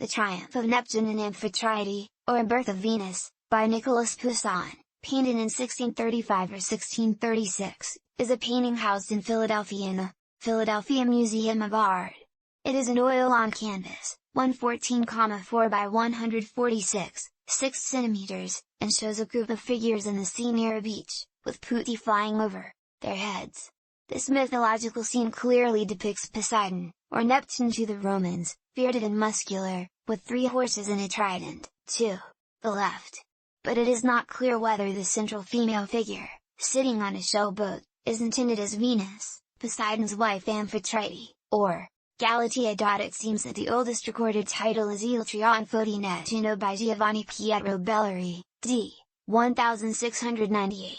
The Triumph of Neptune and Amphitrite, or A Birth of Venus, by Nicolas Poussin, painted in 1635 or 1636, is a painting housed in Philadelphia in the Philadelphia Museum of Art. It is an oil on canvas, 114,4 by 146, 6 centimeters, and shows a group of figures in the sea near a beach, with putti flying over their heads. This mythological scene clearly depicts Poseidon, or Neptune to the Romans, bearded and muscular, with 3 horses and a trident, to the left. But it is not clear whether the central female figure, sitting on a showboat, is intended as Venus, Poseidon's wife Amphitrite, or Galatea. It seems that the oldest recorded title is Il Trionfo di Nettuno by Giovanni Pietro Belleri, d. 1698.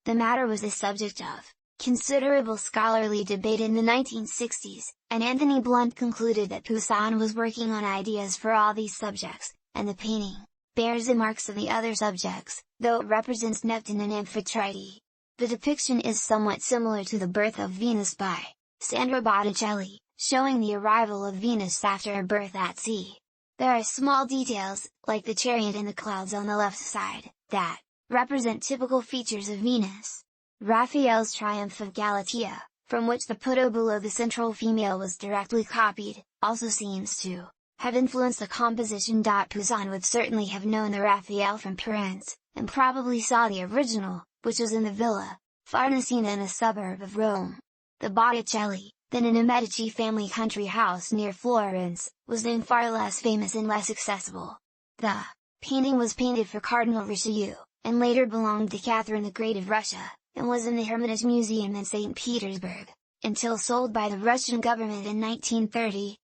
The matter was the subject of considerable scholarly debate in the 1960s, and Anthony Blunt concluded that Poussin was working on ideas for all these subjects, and the painting bears the marks of the other subjects, though it represents Neptune and Amphitrite. The depiction is somewhat similar to The Birth of Venus by Sandro Botticelli, showing the arrival of Venus after her birth at sea. There are small details, like the chariot and the clouds on the left side, that represent typical features of Venus. Raphael's Triumph of Galatea, from which the photo below the central female was directly copied, also seems to have influenced the composition. Poussin would certainly have known the Raphael from prints, and probably saw the original, which was in the Villa Farnesina in a suburb of Rome. The Botticelli, then in a Medici family country house near Florence, was then far less famous and less accessible. The painting was painted for Cardinal Richelieu, and later belonged to Catherine the Great of Russia, and was in the Hermitage Museum in St. Petersburg, until sold by the Russian government in 1930,